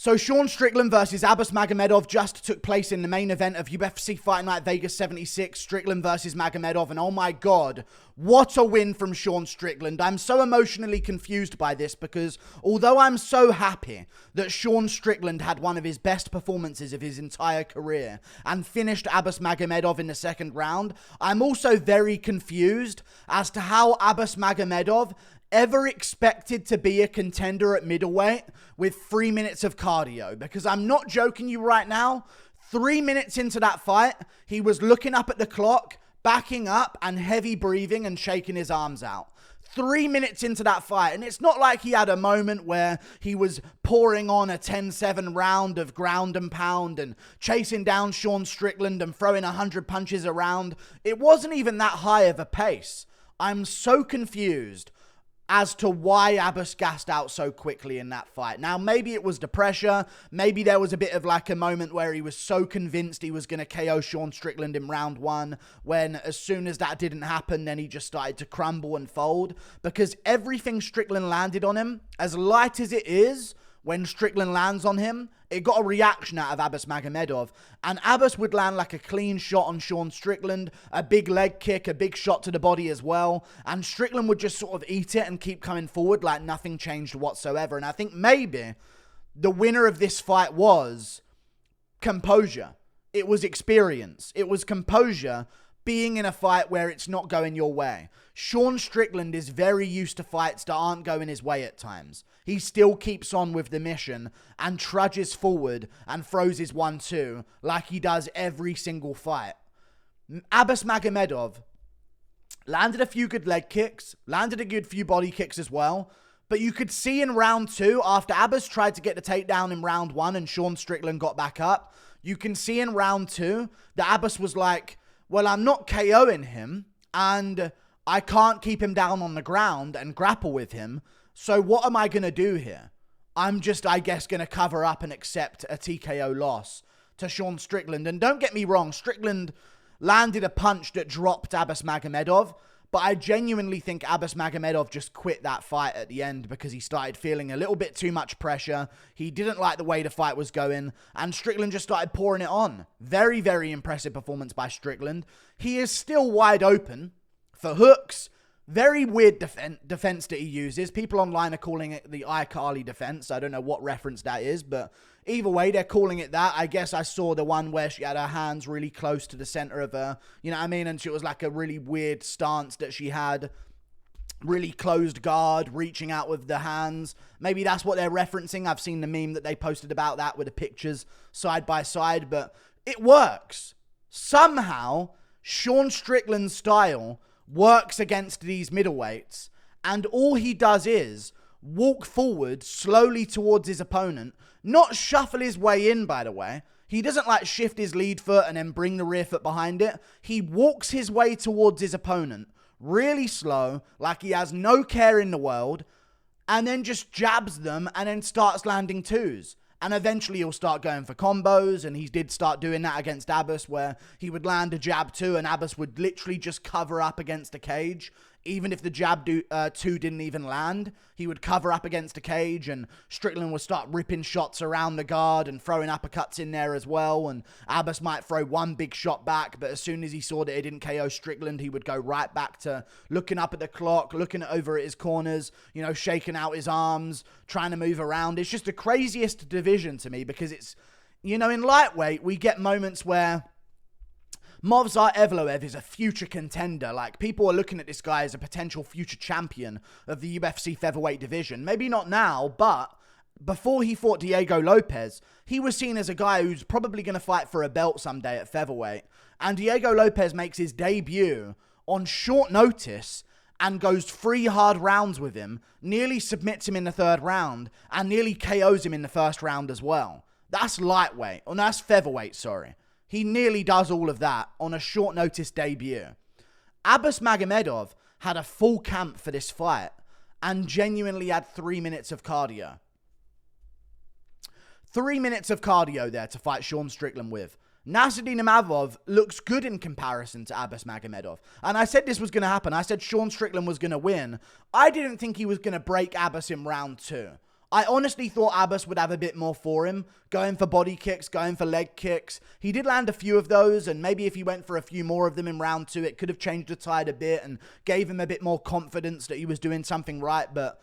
So Sean Strickland versus Abus Magomedov just took place in the main event of UFC Fight Night Vegas 76, Strickland versus Magomedov, and oh my god, what a win from Sean Strickland. I'm so emotionally confused by this because although I'm so happy that Sean Strickland had one of his best performances of his entire career and finished Abus Magomedov in the second round, I'm also very confused as to how Abus Magomedov ever expected to be a contender at middleweight with 3 minutes of cardio, because I'm not joking you right now. 3 minutes into that fight, he was looking up at the clock, backing up and heavy breathing and shaking his arms out. 3 minutes into that fight, and it's not like he had a moment where he was pouring on a 10-7 round of ground and pound and chasing down Sean Strickland and throwing 100 punches around. It wasn't even that high of a pace. I'm so confused as to why Abus gassed out so quickly in that fight. Now, maybe it was the pressure. Maybe there was a bit of like a moment where he was so convinced he was going to KO Sean Strickland in round one, when as soon as that didn't happen, then he just started to crumble and fold. Because everything Strickland landed on him, as light as it is, when Strickland lands on him, it got a reaction out of Abus Magomedov. And Abus would land like a clean shot on Sean Strickland, a big leg kick, a big shot to the body as well. And Strickland would just sort of eat it and keep coming forward like nothing changed whatsoever. And I think maybe the winner of this fight was composure. It was experience. It was composure being in a fight where it's not going your way. Sean Strickland is very used to fights that aren't going his way at times. He still keeps on with the mission and trudges forward and throws his 1-2 like he does every single fight. Abus Magomedov landed a few good leg kicks, landed a good few body kicks as well. But you could see in round two, after Abus tried to get the takedown in round one and Sean Strickland got back up, you can see in round two that Abus was like, well, I'm not KOing him and I can't keep him down on the ground and grapple with him. So what am I going to do here? I'm just, I guess, going to cover up and accept a TKO loss to Sean Strickland. And don't get me wrong, Strickland landed a punch that dropped Abus Magomedov. But I genuinely think Abus Magomedov just quit that fight at the end because he started feeling a little bit too much pressure. He didn't like the way the fight was going, and Strickland just started pouring it on. Very, very impressive performance by Strickland. He is still wide open for hooks. Very weird defense that he uses. People online are calling it the iCarly defense. I don't know what reference that is, but either way, they're calling it that. I guess I saw the one where she had her hands really close to the center of her, you know what I mean? And she was like a really weird stance that she had. Really closed guard, reaching out with the hands. Maybe that's what they're referencing. I've seen the meme that they posted about that with the pictures side by side, but it works. Somehow, Sean Strickland's style works against these middleweights, and all he does is walk forward slowly towards his opponent, not shuffle his way in, by the way. He doesn't like shift his lead foot and then bring the rear foot behind it. He walks his way towards his opponent really slow, like he has no care in the world, and then just jabs them and then starts landing twos. And eventually he'll start going for combos, and he did start doing that against Abus, where he would land a jab two and Abus would literally just cover up against the cage. Even if the jab two didn't even land, he would cover up against the cage, and Strickland would start ripping shots around the guard and throwing uppercuts in there as well. And Abus might throw one big shot back, but as soon as he saw that it didn't KO Strickland, he would go right back to looking up at the clock, looking over at his corners, you know, shaking out his arms, trying to move around. It's just the craziest division to me, because it's, you know, in lightweight, we get moments where Movsar Evloev is a future contender. Like, people are looking at this guy as a potential future champion of the UFC featherweight division. Maybe not now, but before he fought Diego Lopez, he was seen as a guy who's probably going to fight for a belt someday at featherweight. And Diego Lopez makes his debut on short notice and goes 3 hard rounds with him, nearly submits him in the third round, and nearly KOs him in the first round as well. That's lightweight. Oh, no, that's featherweight, sorry. He nearly does all of that on a short notice debut. Abus Magomedov had a full camp for this fight and genuinely had 3 minutes of cardio. 3 minutes of cardio there to fight Sean Strickland with. Nasruddin Imavov looks good in comparison to Abus Magomedov. And I said this was going to happen. I said Sean Strickland was going to win. I didn't think he was going to break Abus in round 2. I honestly thought Abus would have a bit more for him, going for body kicks, going for leg kicks. He did land a few of those, and maybe if he went for a few more of them in round 2, it could have changed the tide a bit and gave him a bit more confidence that he was doing something right. But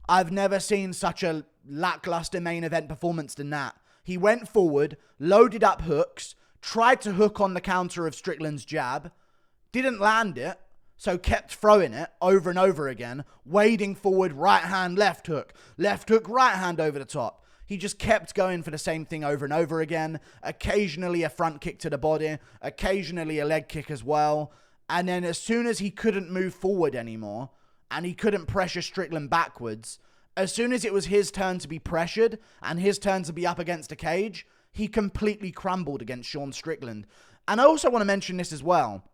I've never seen such a lackluster main event performance than that. He went forward, loaded up hooks, tried to hook on the counter of Strickland's jab, didn't land it, so kept throwing it over and over again, wading forward, right hand, left hook, right hand over the top. He just kept going for the same thing over and over again. Occasionally a front kick to the body, occasionally a leg kick as well. And then as soon as he couldn't move forward anymore, and he couldn't pressure Strickland backwards, as soon as it was his turn to be pressured and his turn to be up against a cage, he completely crumbled against Sean Strickland. And I also want to mention this as well.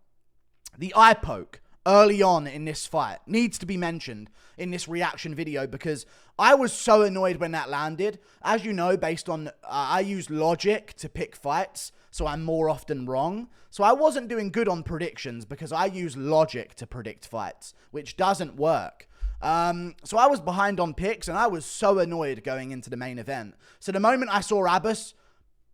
The eye poke early on in this fight needs to be mentioned in this reaction video because I was so annoyed when that landed. As you know, based on, I use logic to pick fights, so I'm more often wrong. So I wasn't doing good on predictions because I use logic to predict fights, which doesn't work. So I was behind on picks and I was so annoyed going into the main event. So the moment I saw Abus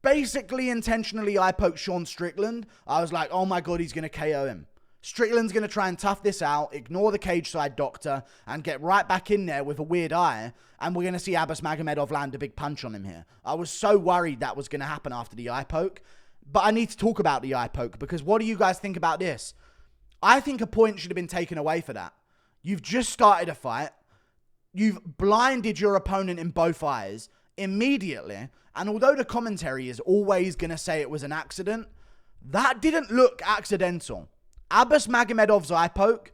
basically intentionally eye poke Sean Strickland, I was like, oh my God, he's going to KO him. Strickland's going to try and tough this out, ignore the cage side doctor, and get right back in there with a weird eye, and we're going to see Abus Magomedov land a big punch on him here. I was so worried that was going to happen after the eye poke, but I need to talk about the eye poke, because what do you guys think about this? I think a point should have been taken away for that. You've just started a fight, you've blinded your opponent in both eyes immediately, and although the commentary is always going to say it was an accident, that didn't look accidental. Abus Magomedov's eye poke,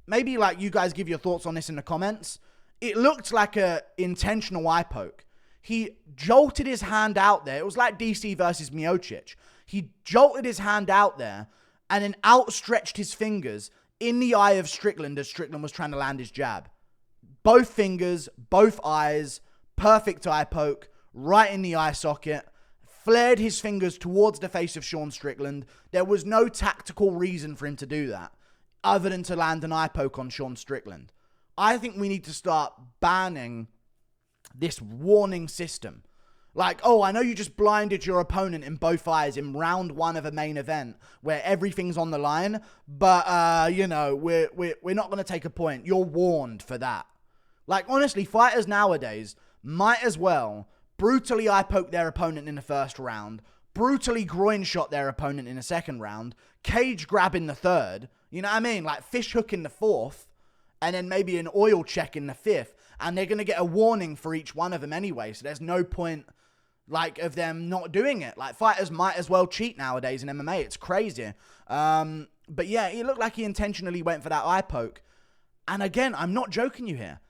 maybe like you guys give your thoughts on this in the comments. It looked like a intentional eye poke. He jolted his hand out there. It was like DC versus Miocic. He jolted his hand out there and then outstretched his fingers in the eye of Strickland as Strickland was trying to land his jab. Both fingers, both eyes, perfect eye poke, right in the eye socket. Flared his fingers towards the face of Sean Strickland. There was no tactical reason for him to do that other than to land an eye poke on Sean Strickland. I think we need to start banning this warning system. Like, oh, I know you just blinded your opponent in both eyes in round 1 of a main event where everything's on the line, but, you know, we're not going to take a point. You're warned for that. Like, honestly, fighters nowadays might as well brutally eye poke their opponent in the first round, brutally groin shot their opponent in the second round, cage grab in the third, you know what I mean? Like fish hook in the fourth, and then maybe an oil check in the fifth, and they're going to get a warning for each one of them anyway, so there's no point, like, of them not doing it. Like, fighters might as well cheat nowadays in MMA. It's crazy. But yeah, it looked like he intentionally went for that eye poke. And again, I'm not joking you here.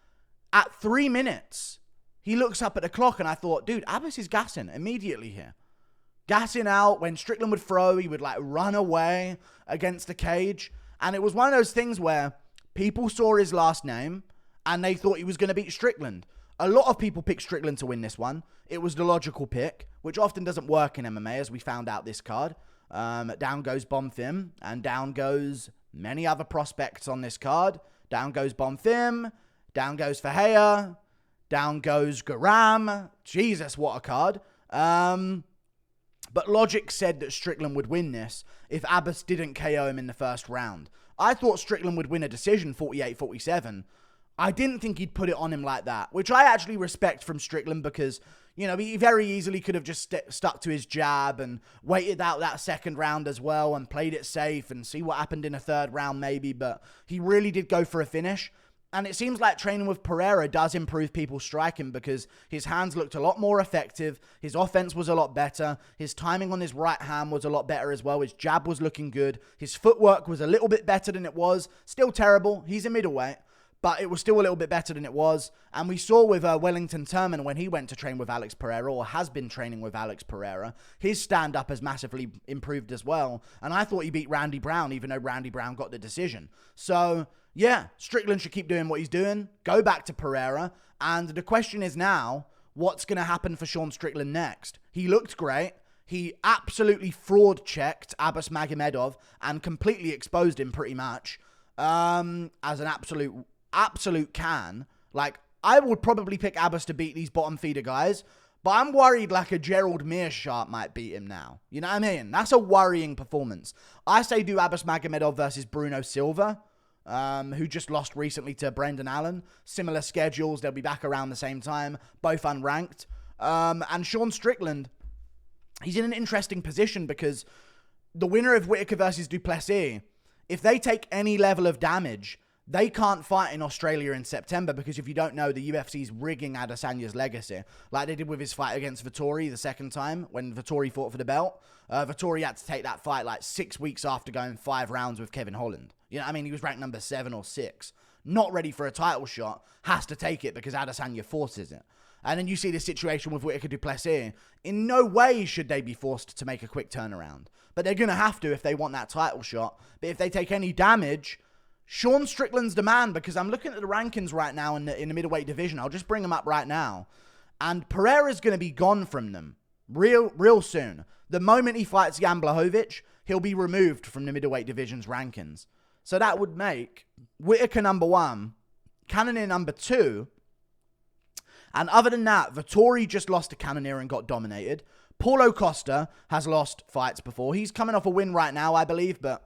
At 3 minutes, he looks up at the clock and I thought, dude, Abus is gassing immediately here. Gassing out. When Strickland would throw, he would like run away against the cage. And it was one of those things where people saw his last name and they thought he was going to beat Strickland. A lot of people picked Strickland to win this one. It was the logical pick, which often doesn't work in MMA, as we found out this card. Down goes Bonfim, and down goes many other prospects on this card. Down goes Bonfim, down goes Fahea, down goes Garam. Jesus, what a card. But logic said that Strickland would win this if Abus didn't KO him in the first round. I thought Strickland would win a decision 48-47. I didn't think he'd put it on him like that, which I actually respect from Strickland because, you know, he very easily could have just stuck to his jab and waited out that second round as well and played it safe and see what happened in a third round maybe, but he really did go for a finish. And it seems like training with Pereira does improve people's striking because his hands looked a lot more effective. His offense was a lot better. His timing on his right hand was a lot better as well. His jab was looking good. His footwork was a little bit better than it was. Still terrible. He's a middleweight, but it was still a little bit better than it was. And we saw with Wellington Turman when he went to train with Alex Pereira, or has been training with Alex Pereira, his stand-up has massively improved as well. And I thought he beat Randy Brown, even though Randy Brown got the decision. So yeah, Strickland should keep doing what he's doing. Go back to Pereira. And the question is now, what's going to happen for Sean Strickland next? He looked great. He absolutely fraud-checked Abus Magomedov and completely exposed him pretty much as an absolute can. Like, I would probably pick Abus to beat these bottom feeder guys, but I'm worried like a Gerald Meerschaert might beat him now. You know what I mean? That's a worrying performance. I say do Abus Magomedov versus Bruno Silva, who just lost recently to Brendan Allen. Similar schedules. They'll be back around the same time. Both unranked. And Sean Strickland, he's in an interesting position because the winner of Whittaker versus Duplessis, if they take any level of damage, they can't fight in Australia in September because if you don't know, the UFC's rigging Adesanya's legacy. Like they did with his fight against Vettori the second time when Vettori fought for the belt. Vettori had to take that fight like 6 weeks after going 5 rounds with Kevin Holland. You know what I mean? He was ranked number 7 or 6. Not ready for a title shot. Has to take it because Adesanya forces it. And then you see the situation with Whittaker Duplessis. In no way should they be forced to make a quick turnaround. But they're going to have to if they want that title shot. But if they take any damage, Sean Strickland's the man, because I'm looking at the rankings right now in the middleweight division. I'll just bring them up right now. And Pereira's going to be gone from them real soon. The moment he fights Jan Blachowicz, he'll be removed from the middleweight division's rankings. So that would make Whittaker number 1, Cannonier number 2. And other than that, Vettori just lost to Cannonier and got dominated. Paulo Costa has lost fights before. He's coming off a win right now, I believe, but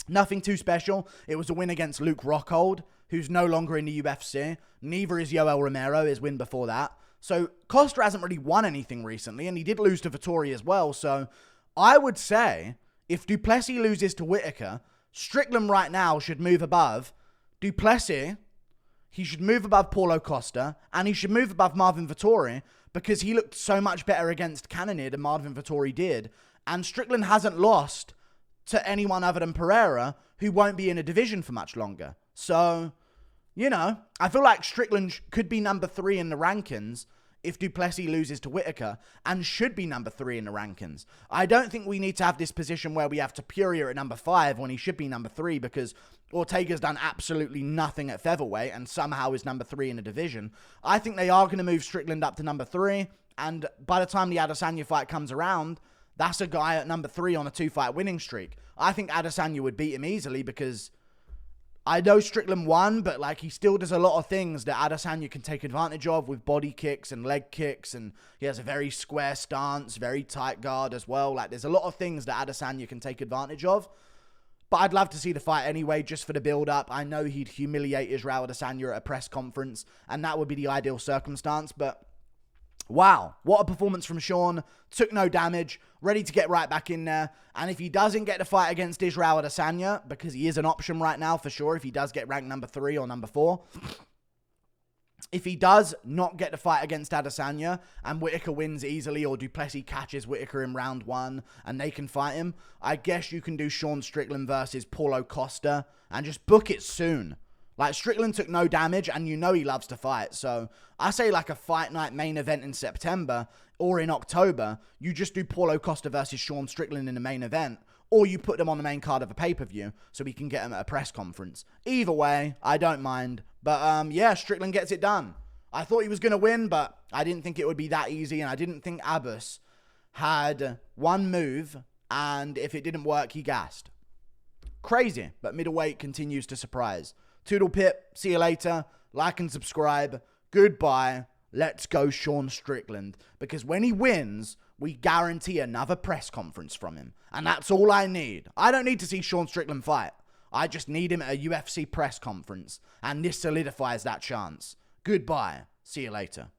nothing too special. It was a win against Luke Rockhold, who's no longer in the UFC. Neither is Yoel Romero, his win before that. So Costa hasn't really won anything recently, and he did lose to Vettori as well. So I would say if Duplessis loses to Whittaker, Strickland right now should move above Duplessis. He should move above Paulo Costa, and he should move above Marvin Vettori because he looked so much better against Cannonier than Marvin Vettori did. And Strickland hasn't lost to anyone other than Pereira, who won't be in a division for much longer. So, you know, I feel like Strickland could be number 3 in the rankings if Duplessis loses to Whittaker, and should be number 3 in the rankings. I don't think we need to have this position where we have Topuria at number 5 when he should be number 3, because Ortega's done absolutely nothing at featherweight and somehow is number 3 in the division. I think they are going to move Strickland up to number 3, and by the time the Adesanya fight comes around, that's a guy at number 3 on a 2-fight winning streak. I think Adesanya would beat him easily because I know Strickland won, but like he still does a lot of things that Adesanya can take advantage of with body kicks and leg kicks, and he has a very square stance, very tight guard as well. Like there's a lot of things that Adesanya can take advantage of. But I'd love to see the fight anyway, just for the build-up. I know he'd humiliate Israel Adesanya at a press conference, and that would be the ideal circumstance, but wow, what a performance from Sean. Took no damage, ready to get right back in there. And if he doesn't get the fight against Israel Adesanya, because he is an option right now for sure, if he does get ranked number 3 or number 4. If he does not get the fight against Adesanya and Whittaker wins easily, or Duplessis catches Whittaker in round 1 and they can fight him, I guess you can do Sean Strickland versus Paulo Costa and just book it soon. Like, Strickland took no damage, and you know he loves to fight. So, I say like a fight night main event in September or in October, you just do Paulo Costa versus Sean Strickland in the main event, or you put them on the main card of a pay-per-view so we can get them at a press conference. Either way, I don't mind. But, yeah, Strickland gets it done. I thought he was going to win, but I didn't think it would be that easy, and I didn't think Abus had one move, and if it didn't work, he gassed. Crazy, but middleweight continues to surprise. Toodle pip, see you later, like and subscribe, goodbye, let's go Sean Strickland, because when he wins, we guarantee another press conference from him, and that's all I need. I don't need to see Sean Strickland fight, I just need him at a UFC press conference, and this solidifies that chance. Goodbye, see you later.